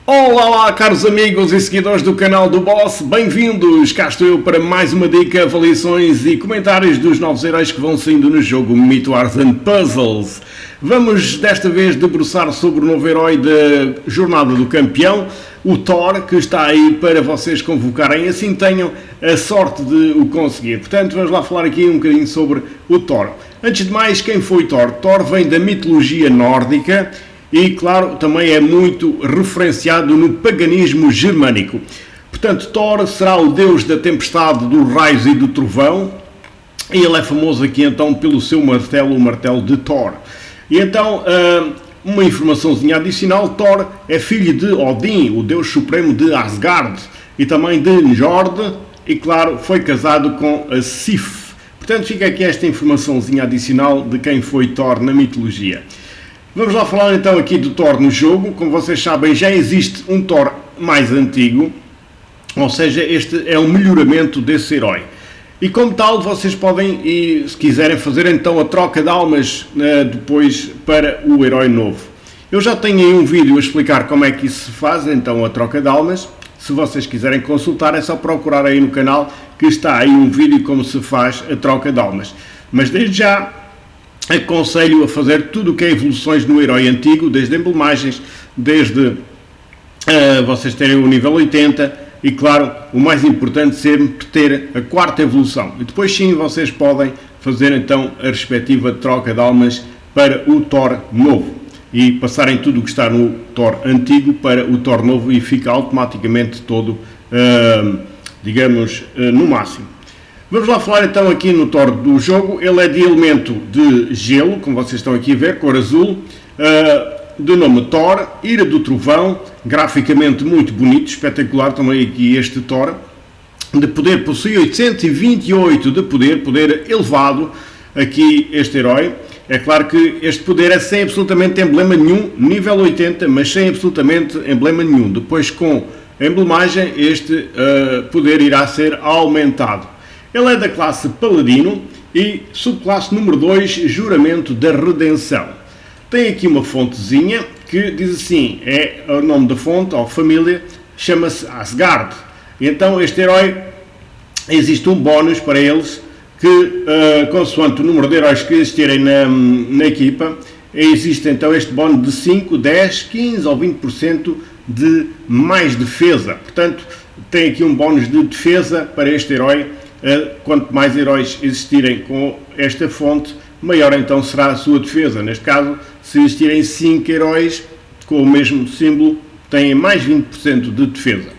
Olá, olá, caros amigos e seguidores do canal do Boss, bem-vindos! Cá estou eu para mais uma dica, avaliações e comentários dos novos heróis que vão saindo no jogo Myth Wars and Puzzles. Vamos desta vez debruçar sobre o novo herói da Jornada do Campeão, o Thor, que está aí para vocês convocarem, assim tenham a sorte de o conseguir. Portanto, vamos lá falar aqui um bocadinho sobre o Thor. Antes de mais, quem foi Thor? Thor vem da mitologia nórdica e, claro, também é muito referenciado no paganismo germânico. Portanto, Thor será o deus da tempestade, dos raios e do trovão, e ele é famoso aqui então pelo seu martelo, o martelo de Thor. E então, uma informaçãozinha adicional, Thor é filho de Odin, o deus supremo de Asgard, e também de Njord, e claro, foi casado com a Sif. Portanto, fica aqui esta informaçãozinha adicional de quem foi Thor na mitologia. Vamos lá falar então aqui do Thor no jogo. Como vocês sabem, já existe um Thor mais antigo, ou seja, este é um melhoramento desse herói. E como tal, vocês podem, e se quiserem, fazer então a troca de almas depois para o herói novo. Eu já tenho aí um vídeo a explicar como é que isso se faz, então a troca de almas. Se vocês quiserem consultar, é só procurar aí no canal que está aí um vídeo como se faz a troca de almas. Mas desde já aconselho a fazer tudo o que é evoluções no herói antigo, desde emblemagens, desde vocês terem o nível 80 e, claro, o mais importante sempre ter a quarta evolução. E depois sim vocês podem fazer então a respectiva troca de almas para o Thor novo e passarem tudo o que está no Thor antigo para o Thor novo e fica automaticamente todo, digamos, no máximo. Vamos lá falar então aqui no Thor do jogo. Ele é de elemento de gelo, como vocês estão aqui a ver, cor azul, de nome Thor, Ira do Trovão, graficamente muito bonito, espetacular também aqui este Thor. De poder possui 828 de poder elevado, aqui este herói. É claro que este poder é sem absolutamente emblema nenhum, nível 80, mas sem absolutamente emblema nenhum. Depois com a emblemagem este poder irá ser aumentado. Ele é da classe Paladino e subclasse número 2, Juramento da Redenção. Tem aqui uma fontezinha que diz assim, é o nome da fonte, ou família, chama-se Asgard. E então este herói, existe um bónus para eles que, consoante o número de heróis que existirem na equipa, existe então este bónus de 5, 10, 15 ou 20% de mais defesa. Portanto, tem aqui um bónus de defesa para este herói. Quanto mais heróis existirem com esta fonte, maior então será a sua defesa. Neste caso, se existirem 5 heróis com o mesmo símbolo, têm mais 20% de defesa.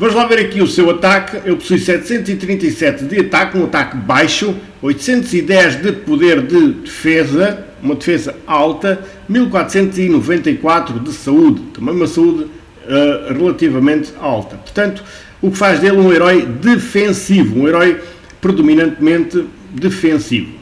Vamos lá ver aqui o seu ataque. Ele possui 737 de ataque, um ataque baixo, 810 de poder de defesa, uma defesa alta, 1494 de saúde, também uma saúde relativamente alta. Portanto, o que faz dele um herói defensivo, um herói predominantemente defensivo.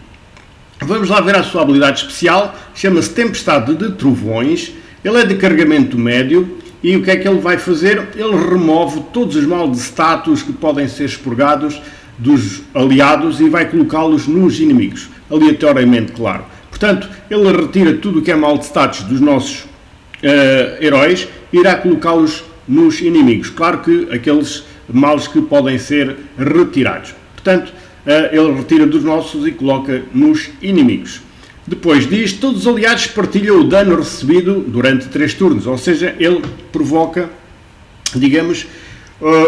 Vamos lá ver a sua habilidade especial, chama-se Tempestade de Trovões, ele é de carregamento médio e o que é que ele vai fazer? Ele remove todos os mal de status que podem ser expurgados dos aliados e vai colocá-los nos inimigos, aleatoriamente, claro. Portanto, ele retira tudo o que é mal de status dos nossos heróis e irá colocá-los nos inimigos. Claro que aqueles males que podem ser retirados. Portanto, ele retira dos nossos e coloca nos inimigos. Depois diz, todos os aliados partilham o dano recebido durante 3 turnos, ou seja, ele provoca, digamos,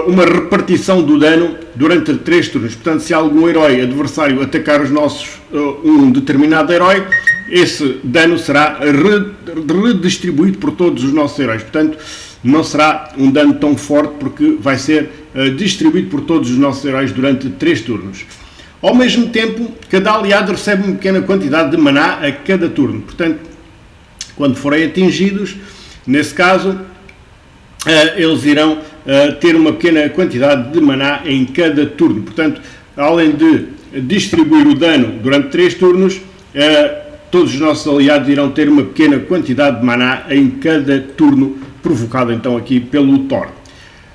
uma repartição do dano durante 3 turnos. Portanto, se algum herói adversário atacar os nossos, um determinado herói, esse dano será redistribuído por todos os nossos heróis. Portanto, não será um dano tão forte porque vai ser distribuído por todos os nossos heróis durante 3 turnos. Ao mesmo tempo, cada aliado recebe uma pequena quantidade de maná a cada turno. Portanto, quando forem atingidos, nesse caso, eles irão ter uma pequena quantidade de maná em cada turno. Portanto, além de distribuir o dano durante 3 turnos, todos os nossos aliados irão ter uma pequena quantidade de maná em cada turno, provocado então aqui pelo Thor.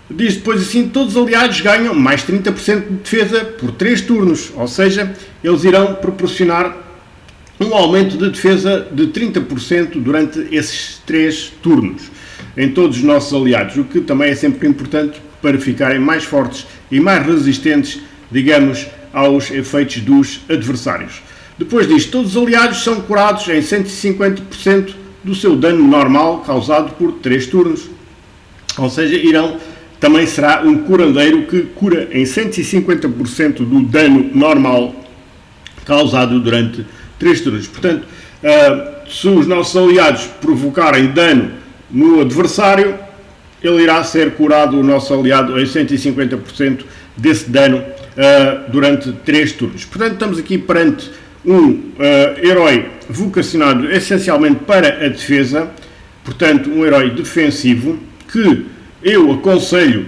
Diz depois assim, todos os aliados ganham mais 30% de defesa por 3 turnos, ou seja, eles irão proporcionar um aumento de defesa de 30% durante esses 3 turnos. em todos os nossos aliados, o que também é sempre importante para ficarem mais fortes e mais resistentes, digamos, aos efeitos dos adversários. Depois disto, todos os aliados são curados em 150% do seu dano normal causado por 3 turnos. Ou seja, também será um curandeiro que cura em 150% do dano normal causado durante 3 turnos. Portanto, se os nossos aliados provocarem dano no adversário, ele irá ser curado, o nosso aliado, em 150% desse dano durante 3 turnos. Portanto, estamos aqui perante um herói vocacionado essencialmente para a defesa, portanto, um herói defensivo que eu aconselho,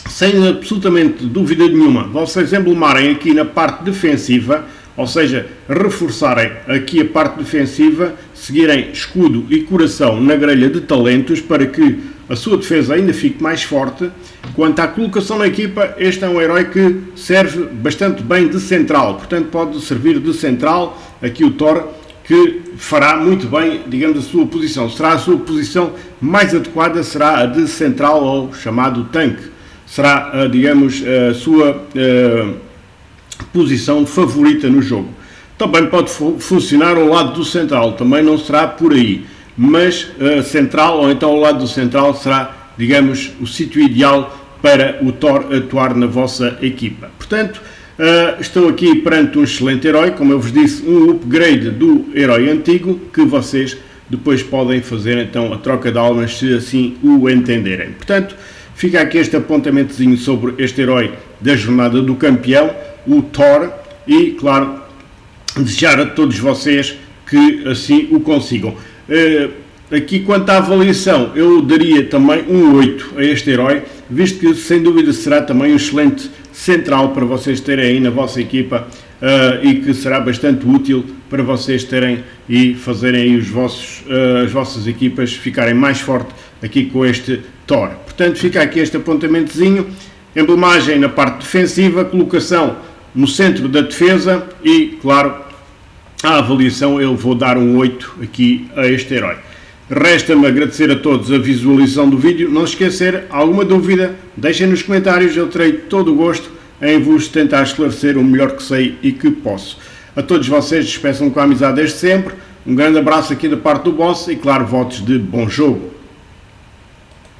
sem absolutamente dúvida nenhuma, vocês emblemarem aqui na parte defensiva, ou seja, reforçarem aqui a parte defensiva, seguirem escudo e coração na grelha de talentos para que a sua defesa ainda fique mais forte. Quanto à colocação na equipa, este é um herói que serve bastante bem de central, portanto pode servir de central, aqui o Thor, que fará muito bem, digamos, a sua posição. Será a sua posição mais adequada, será a de central ou chamado tanque. Será, digamos, a sua posição favorita no jogo. Também pode funcionar ao lado do central, também não será por aí, mas central ou então ao lado do central será, digamos, o sítio ideal para o Thor atuar na vossa equipa. Portanto, estou aqui perante um excelente herói, como eu vos disse, um upgrade do herói antigo, que vocês depois podem fazer então a troca de almas se assim o entenderem. Portanto, fica aqui este apontamentozinho sobre este herói da jornada do campeão, o Thor, e claro, desejar a todos vocês que assim o consigam. Aqui quanto à avaliação, eu daria também um 8 a este herói, visto que sem dúvida será também um excelente central para vocês terem aí na vossa equipa e que será bastante útil para vocês terem e fazerem aí as vossas equipas ficarem mais fortes aqui com este Thor. Portanto, fica aqui este apontamentozinho, emblemagem na parte defensiva, colocação no centro da defesa e, claro, a avaliação eu vou dar um 8 aqui a este herói. Resta-me agradecer a todos a visualização do vídeo. Não se esquecer, alguma dúvida, deixem nos comentários, eu terei todo o gosto em vos tentar esclarecer o melhor que sei e que posso. A todos vocês, despeçam com a amizade desde sempre. Um grande abraço aqui da parte do boss e, claro, votos de bom jogo.